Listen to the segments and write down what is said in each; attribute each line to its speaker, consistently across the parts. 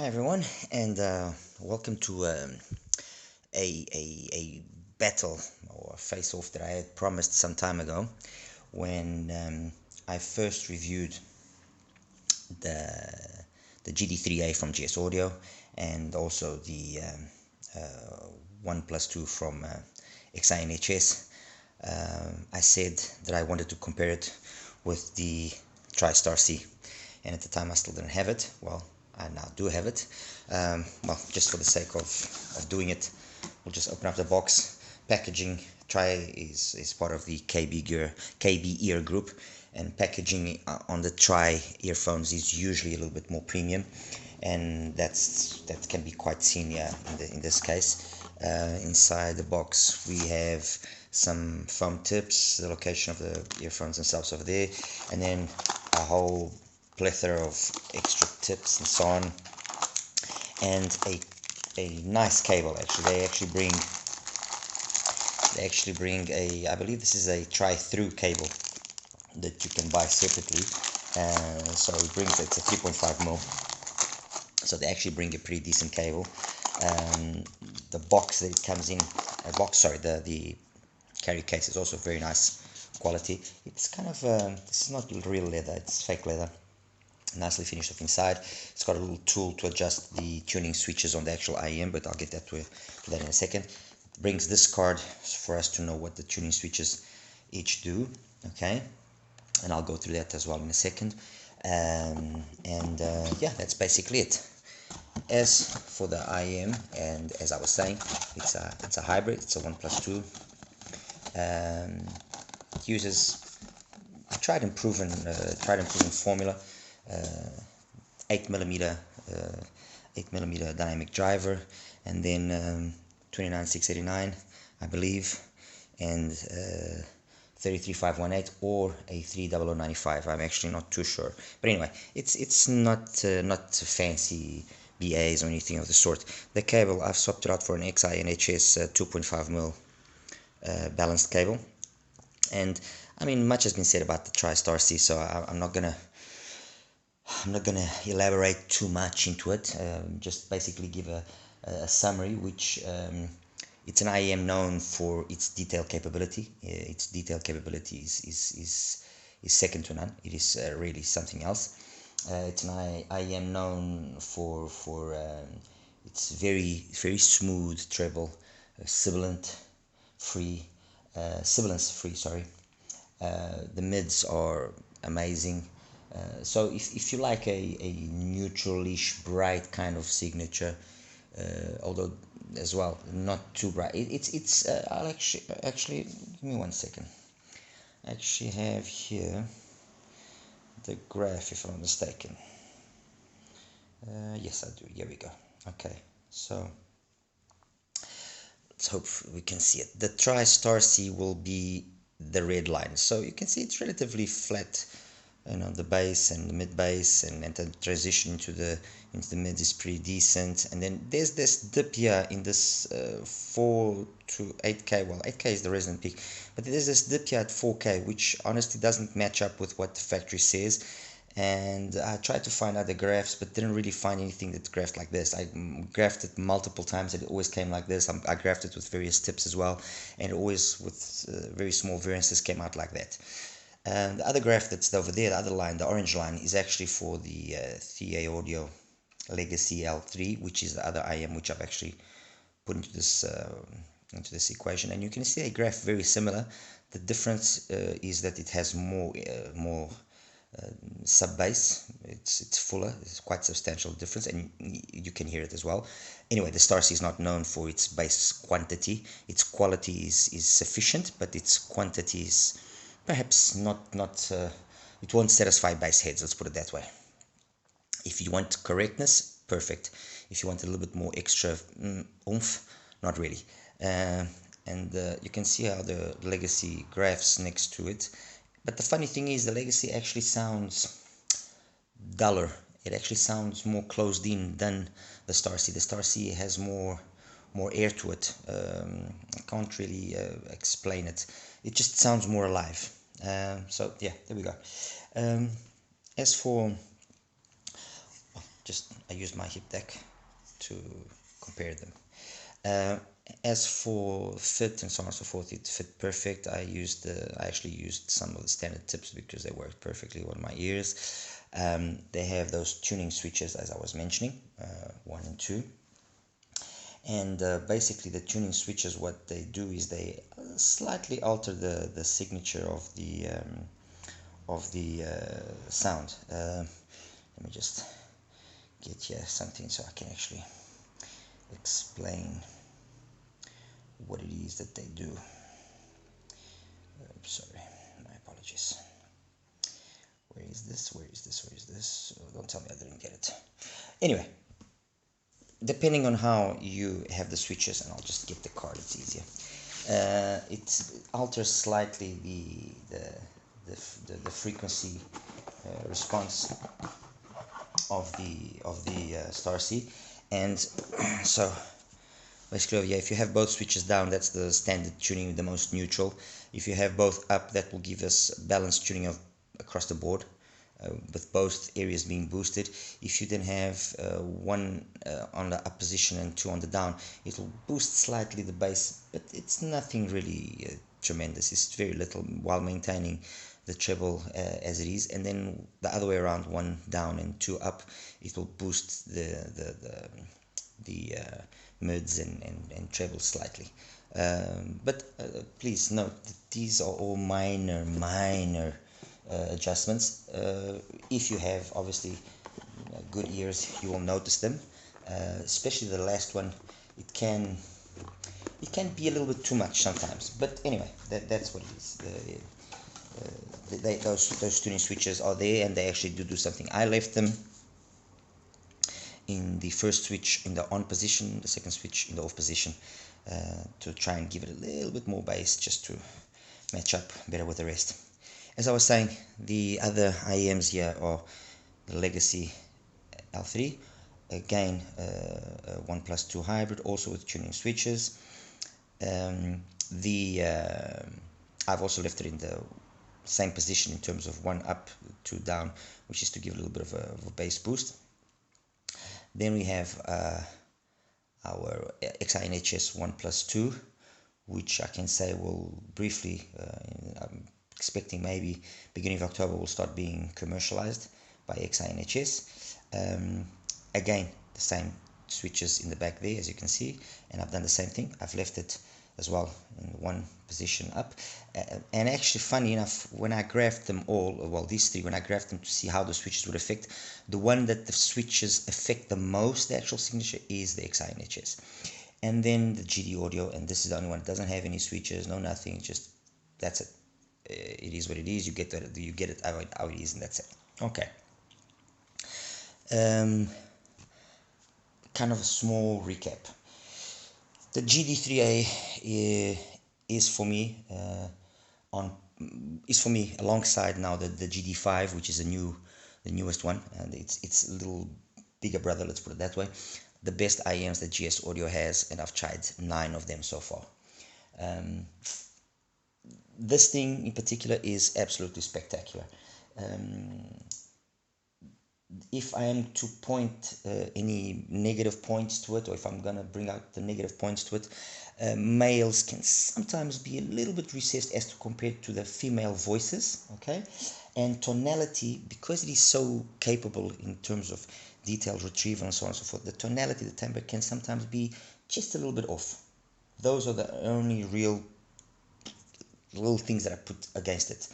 Speaker 1: Hi everyone, and welcome to a battle or a face-off that I had promised some time ago when I first reviewed the GD3A from GS Audio and also the 1+2 from XINHS. I said that I wanted to compare it with the Tri Starsea, and at the time I still didn't have it. Well, I now do have it. Well, just for the sake of doing it, we'll just open up the box. Packaging, Tri is part of the KB ear group, and packaging on the Tri earphones is usually a little bit more premium, and that can be quite seen here in this case. Inside the box we have some foam tips, the location of the earphones themselves over there, and then a whole plethora of extra tips and so on, and a nice cable. Actually, they actually bring a, I believe this is a Tri-Through cable that you can buy separately. So it brings, it's a 3.5mm, so they actually bring a pretty decent cable. The box that it comes in, the carry case is also very nice quality. It's kind of this is not real leather, it's fake leather, nicely finished off inside. It's got a little tool to adjust the tuning switches on the actual IEM, but I'll get that to that in a second. It brings this card for us to know what the tuning switches each do, okay, and I'll go through that as well in a second. Yeah, that's basically it. As for the IEM, and as I was saying, it's a hybrid. It's a 1+2. It uses tried and proven formula. 8mm dynamic driver, and then 29689, I believe, and 33518 or a 30095. I'm actually not too sure, but anyway, it's not fancy BAs or anything of the sort. The cable, I've swapped it out for an XINHS 2.5mm balanced cable, and I mean, much has been said about the Tri Starsea, so I'm not gonna elaborate too much into it. Just basically give a summary, which it's an IEM known for its detail capability. Its detail capability is second to none. It is really something else. It's an IEM known for its very smooth treble, sibilance free. Sorry. The mids are amazing. So if you like a neutralish bright kind of signature, although as well not too bright, I'll actually give me 1 second. I actually have here the graph, if I'm not mistaken. Yes, I do. Here we go. Okay, so let's hope we can see it. The Tri Starsea will be the red line, so you can see it's relatively flat. You know, the bass and the mid bass, and the transition into the mid is pretty decent. And then there's this dip here in this 4 to 8K. Well, 8K is the resonant peak, but there's this dip here at 4K, which honestly doesn't match up with what the factory says. And I tried to find other graphs, but didn't really find anything that graphed like this. I graphed it multiple times, and it always came like this. I graphed it with various tips as well, and it always with very small variances came out like that. The other graph that's over there, the other line, the orange line, is actually for the Thieaudio Legacy L3, which is the other IM which I've actually put into this equation. And you can see a graph very similar. The difference is that it has more sub bass. It's fuller. It's quite substantial difference, and you can hear it as well. Anyway, the Starsea is not known for its bass quantity. Its quality is sufficient, but its quantity is perhaps not it won't satisfy bass heads, let's put it that way. If you want correctness, perfect. If you want a little bit more extra oomph, not really. And you can see how the Legacy graphs next to it. But the funny thing is, the Legacy actually sounds duller. It actually sounds more closed in than the Starsea. The Starsea has more air to it. I can't really explain it. It just sounds more alive. So yeah, there we go. As for I used my hip deck to compare them. As for fit and so on and so forth, it fit perfect. I actually used some of the standard tips because they worked perfectly on my ears. They have those tuning switches, as I was mentioning, 1 and 2. And basically the tuning switches, what they do is they slightly alter the signature of the sound. Let me just get here something so I can actually explain what it is that they do. Sorry, my apologies. Where is this? Oh, don't tell me I didn't get it. Anyway, depending on how you have the switches, and I'll just get the card, it's easier. It alters slightly the frequency response of the Starsea, and so basically over here, if you have both switches down, that's the standard tuning, the most neutral. If you have both up, that will give us balanced tuning across the board, with both areas being boosted. If you then have one on the up position and 2 on the down, it will boost slightly the bass, but it's nothing really tremendous. It's very little, while maintaining the treble as it is. And then the other way around, 1 down and 2 up, it will boost the mids and treble slightly. But please note that these are all minor adjustments. If you have obviously good ears, you will notice them, especially the last one. It can be a little bit too much sometimes, but anyway, that's what it is. Those tuning switches are there, and they actually do something. I left them in the first switch in the on position, the second switch in the off position, to try and give it a little bit more bass, just to match up better with the rest. As I was saying, the other IEMs here are the Legacy L3, again 1+2 hybrid, also with tuning switches. I've also left it in the same position in terms of 1 up, 2 down, which is to give a little bit of a bass boost. Then we have our XINHS 1+2, which I can say will briefly, I'm expecting maybe beginning of October, will start being commercialized by XINHS. Again, the same switches in the back there, as you can see, and I've done the same thing. I've left it as well in 1 position up, and actually, funny enough, when I graphed them all, well, these 3, when I graphed them to see how the switches would affect, the one that the switches affect the most, the actual signature, is the XINHS. And then the Thieaudio, and this is the only one that doesn't have any switches, no nothing, just that's it. It is what it is. You get it how it is, and that's it. Okay. Kind of a small recap. The GD3A is for me alongside now the GD5, which is the newest one, and it's a little bigger brother, let's put it that way. The best IEMs that GS Audio has, and I've tried 9 of them so far. This thing in particular is absolutely spectacular. If I am to point any negative points to it, or if I'm going to bring out the negative points to it, males can sometimes be a little bit recessed as to compared to the female voices, okay? And tonality, because it is so capable in terms of detailed retrieval and so on and so forth, the tonality, the timbre can sometimes be just a little bit off. Those are the only real little things that I put against it.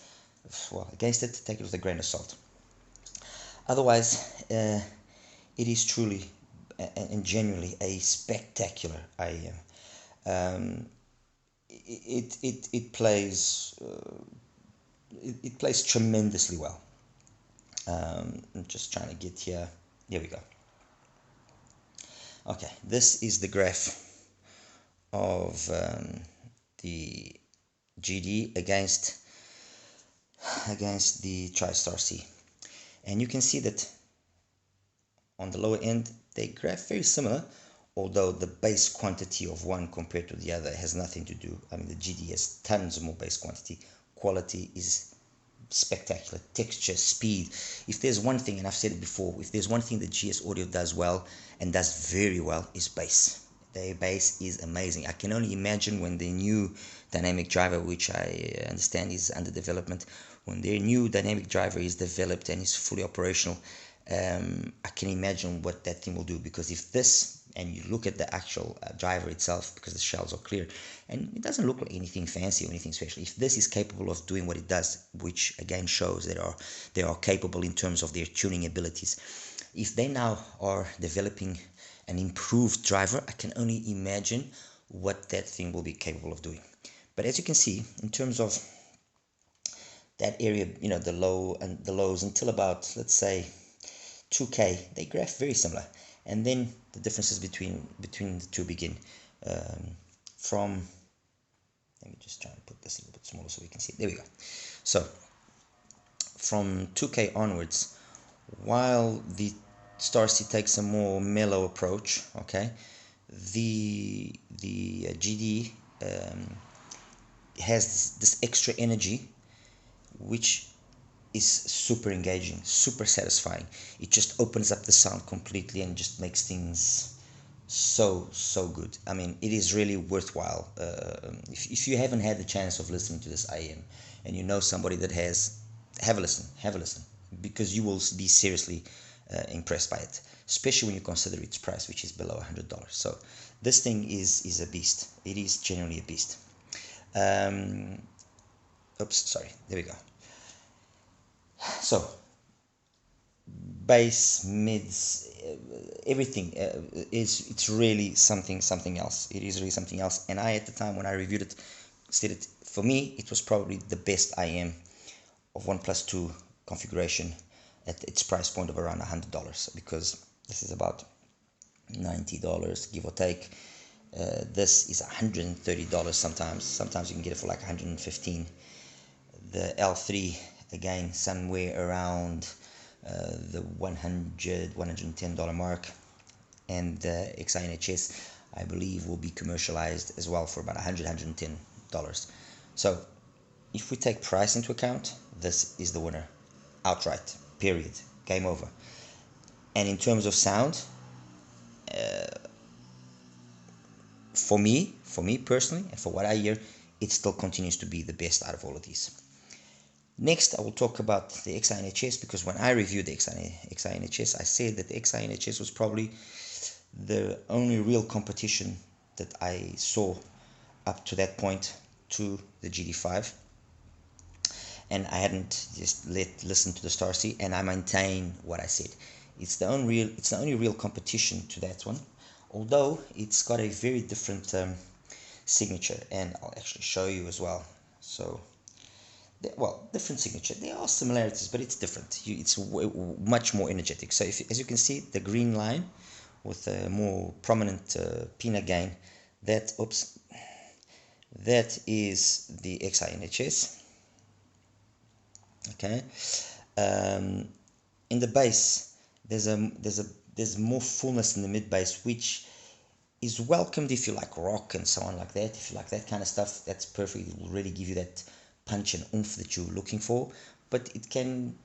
Speaker 1: Well, against it, take it with a grain of salt. Otherwise, it is truly and genuinely a spectacular IEM. It plays tremendously well. I'm just trying to get here. Here we go. Okay, this is the graph of the GD against the Tri Starsea. And you can see that on the lower end, they graph very similar, although the base quantity of one compared to the other has nothing to do. I mean, the GD has tons more base quantity. Quality is spectacular. Texture, speed. If there's one thing, and I've said it before, if there's one thing that GS Audio does well, and does very well, is bass. Their bass is amazing. I can only imagine when the new dynamic driver, which I understand is under development, when their new dynamic driver is developed and is fully operational, I can imagine what that thing will do. Because if this, and you look at the actual driver itself, because the shells are clear and it doesn't look like anything fancy or anything special, if this is capable of doing what it does, which again shows that they are capable in terms of their tuning abilities, if they now are developing an improved driver, I can only imagine what that thing will be capable of doing. But as you can see, in terms of that area, you know, the low and the lows until about, let's say, 2K, they graph very similar. And then the differences between the two begin from, let me just try and put this a little bit smaller so we can see it. There we go. So from 2K onwards, while the Starsea takes a more mellow approach, okay, the GD has this extra energy, which is super engaging, super satisfying. It just opens up the sound completely and just makes things so good. I mean, it is really worthwhile. If you haven't had the chance of listening to this IM and you know somebody that has, have a listen, because you will be seriously impressed by it, especially when you consider its price, which is below $100. So this thing is a beast. It is genuinely a beast. Oops, sorry, there we go. So bass, mids, everything it's really something else. It is really something else. And I, at the time when I reviewed it, said it, for me it was probably the best IM of 1+2 configuration at its price point of around $100, because this is about $90 give or take. This is $130 sometimes you can get it for like $115. The L3, again, somewhere around the $110 mark, and the XINHS, I believe, will be commercialized as well for about $110. So if we take price into account, this is the winner outright, period, game over. And in terms of sound, for me personally, and for what I hear, it still continues to be the best out of all of these. Next, I will talk about the XINHS, because when I reviewed the XINHS, I said that the XINHS was probably the only real competition that I saw up to that point to the GD5. And I hadn't just listened to the Starsea, and I maintain what I said. It's the only real competition to that one, although it's got a very different signature, and I'll actually show you as well. So, well, different signature. There are similarities, but it's different. It's much more energetic. So as you can see, the green line with a more prominent pinna gain, that is the XINHS. Okay. In the bass, there's more fullness in the mid bass, which is welcomed if you like rock and so on like that. If you like that kind of stuff, that's perfect. It will really give you that punch and oomph that you're looking for. But it can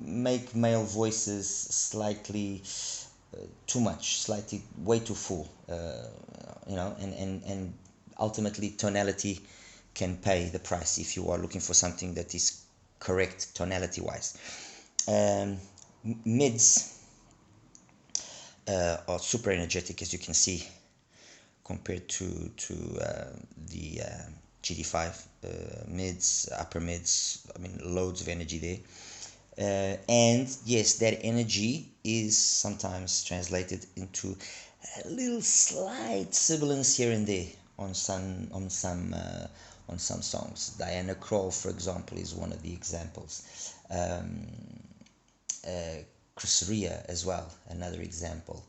Speaker 1: make male voices slightly too much, slightly way too full, you know, and ultimately tonality can pay the price if you are looking for something that is correct tonality wise. Mids are super energetic, as you can see, compared to the GD5 mids, upper mids. I mean, loads of energy there. And yes, that energy is sometimes translated into a little slight sibilance here and there on some songs. Diana Krall, for example, is one of the examples. Chris Rea as well, another example.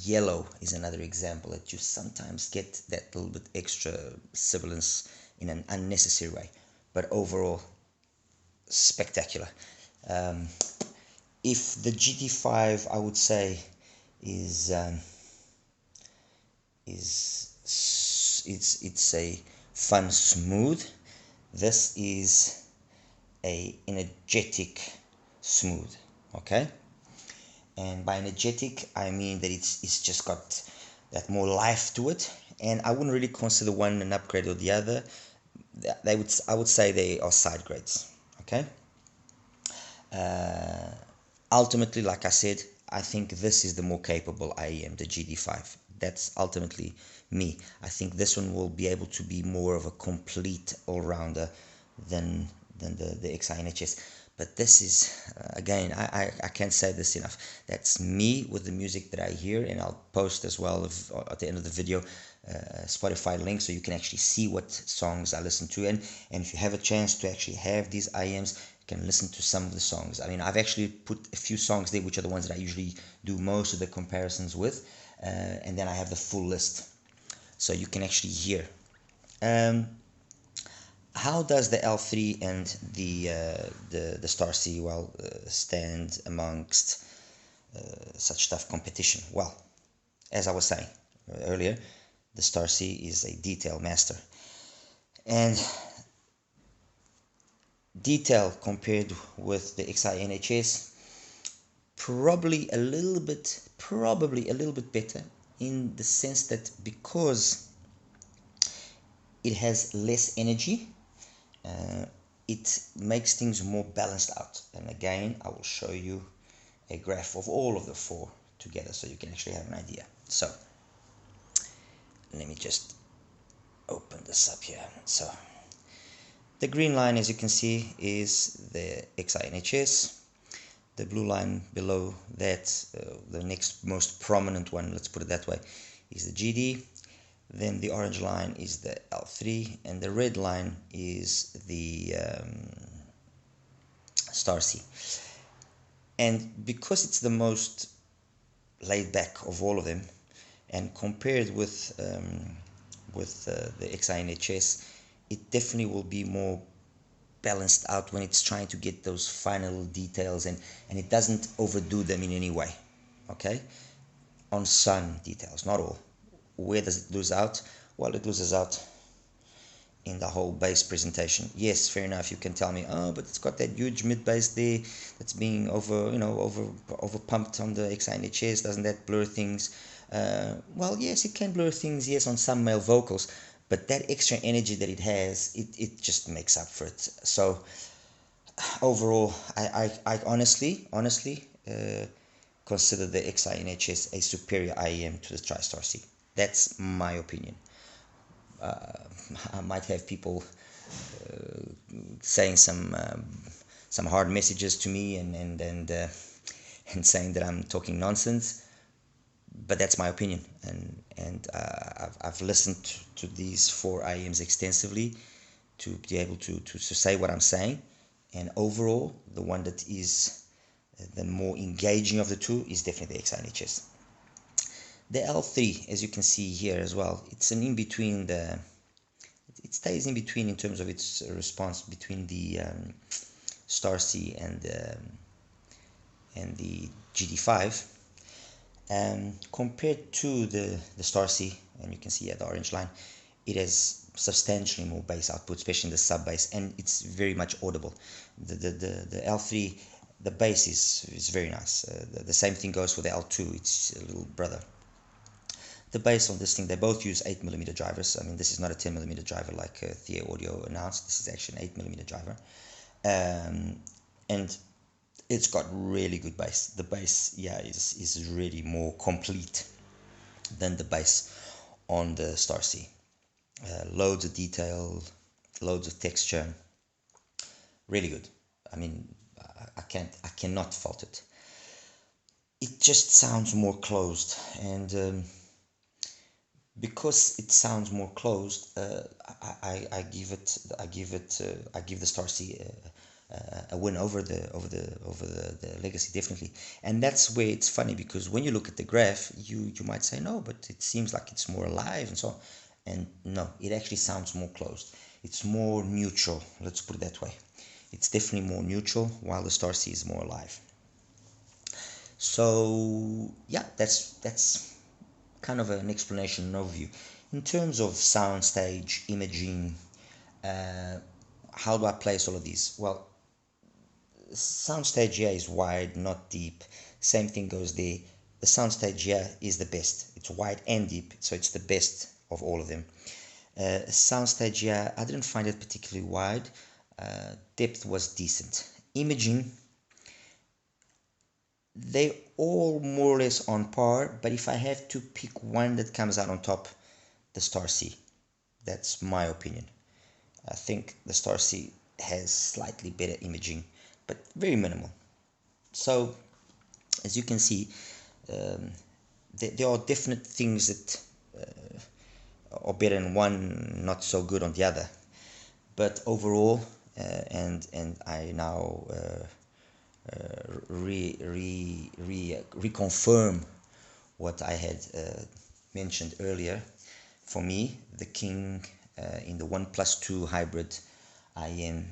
Speaker 1: Yellow is another example, that you sometimes get that little bit extra sibilance in an unnecessary way, but overall spectacular. If the GT5, I would say, it's a fun smooth. This is a energetic smooth, okay? And by energetic, I mean that it's just got that more life to it. And I wouldn't really consider one an upgrade or the other. I would say they are side grades, okay? Ultimately, like I said, I think this is the more capable IEM, the GD5. That's ultimately me. I think this one will be able to be more of a complete all-rounder than the XINHS. But this is, again, I can't say this enough. That's me with the music that I hear, and I'll post as well at the end of the video Spotify link so you can actually see what songs I listen to. And if you have a chance to actually have these IEMs, you can listen to some of the songs. I mean, I've actually put a few songs there, which are the ones that I usually do most of the comparisons with, and then I have the full list, so you can actually hear. How does the L3 and the Starsea stand amongst such tough competition? Well, as I was saying earlier, the Starsea is a detail master, and detail compared with the XINHS probably a little bit better, in the sense that because it has less energy, it makes things more balanced out. And again, I will show you a graph of all of the four together so you can actually have an idea. So let me just open this up here. So the green line, as you can see, is the XINHS. The blue line below that, the next most prominent one, let's put it that way, is the GD. Then the orange line is the L3, and the red line is the Starsea. And because it's the most laid back of all of them, and compared with the XINHS, it definitely will be more balanced out when it's trying to get those final details, and it doesn't overdo them in any way, okay? On some details, not all. Where does it lose out? Well, it loses out in the whole bass presentation. Yes, fair enough, you can tell me, oh, but it's got that huge mid bass there that's being over pumped on the XINHS. Doesn't that blur things? Well, yes, it can blur things, yes, on some male vocals, but that extra energy that it has, it just makes up for it. So overall, I honestly consider the XINHS a superior IEM to the Tri Starsea. That's my opinion. I might have people saying some hard messages to me and saying that I'm talking nonsense, but that's my opinion. And I've listened to these four IEMs extensively to be able to say what I'm saying. And overall, the one that is the more engaging of the two is definitely the XINHS. The L3, as you can see here as well, it's an in-between. It stays in between in terms of its response between the Starsea and the GD5. Compared to the Starsea, and you can see at the orange line, it has substantially more bass output, especially in the sub bass, and it's very much audible. The L3, the bass is very nice. The same thing goes for the L2. It's a little brother. The bass on this thing, they both use 8mm drivers. I mean, this is not a 10mm driver like Thieaudio announced. This is actually an 8mm driver. And it's got really good bass. The bass, yeah, is really more complete than the bass on the Starsea. Loads of detail, loads of texture. Really good. I mean, I cannot fault it. It just sounds more closed, and because it sounds more closed, I give the Starsea a win over the Legacy, definitely. And that's where it's funny, because when you look at the graph, you might say no, but it seems like it's more alive and so on. And no, it actually sounds more closed. It's more neutral. Let's put it that way. It's definitely more neutral, while the Starsea is more alive. So yeah, that's kind of an explanation, an overview. in terms of soundstage, imaging, how do I place all of these? Well, soundstage here is wide, not deep. Same thing goes there. The soundstage here is the best. It's wide and deep, so it's the best of all of them. Soundstage here, I didn't find it particularly wide. Depth was decent. Imaging, they all more or less on par, but if I have to pick one that comes out on top, the Starsea. That's my opinion. I think the Starsea has slightly better imaging, but very minimal. So, as you can see, there are definite things that are better in one, not so good on the other. But overall, and I now reconfirm what I had mentioned earlier. For me, the king in the 1+2 hybrid IMs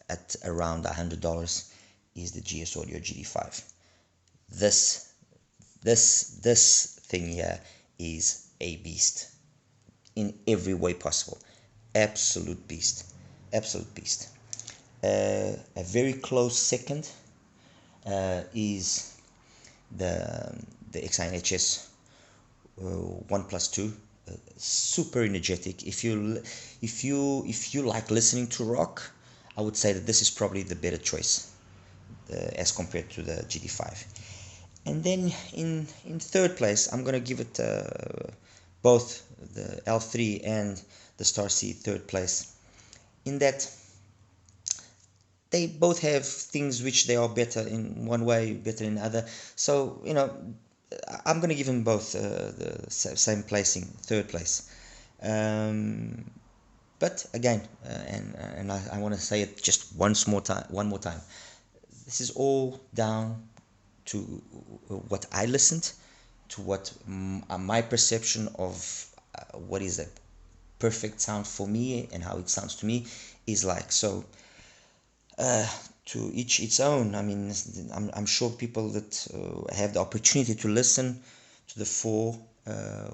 Speaker 1: at around $100 is the GS Audio GD5. This thing here is a beast in every way possible. Absolute beast. Absolute beast. A very close second is the XINHS 1+2. Super energetic. If you like listening to rock, I would say that this is probably the better choice as compared to the GD5. And then in third place, I'm gonna give it both the L3 and the Starsea third place, in that they both have things which they are better in one way, better in other. So, you know, I'm going to give them both the same placing, third place. But again, and I want to say it just one more time. This is all down to what I listened to, what my perception of what is a perfect sound for me and how it sounds to me is like. So to each its own. I mean, I'm sure people that have the opportunity to listen to the four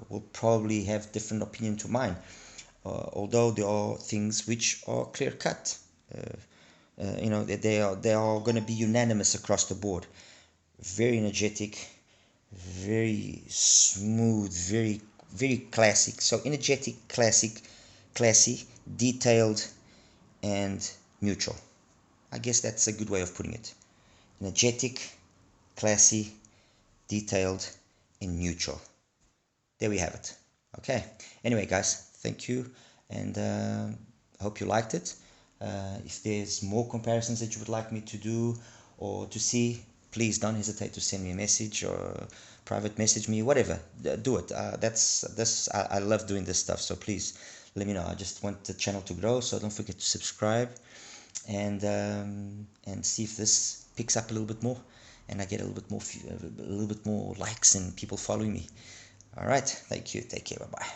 Speaker 1: will probably have different opinion to mine, although there are things which are clear cut. You know, they are going to be unanimous across the board. Very energetic, very smooth, very classic. So energetic, classic, classy, detailed, and neutral. I guess that's a good way of putting it. Energetic, classy, detailed, and neutral. There we have it. Okay. Anyway, guys, thank you, and I hope you liked it. If there's more comparisons that you would like me to do or to see, please don't hesitate to send me a message or private message me, whatever. Do it. I love doing this stuff, so please let me know. I just want the channel to grow, so don't forget to subscribe and see if this picks up a little bit more and I get a little bit more likes and people following me. All right, thank you. Take care. Bye bye.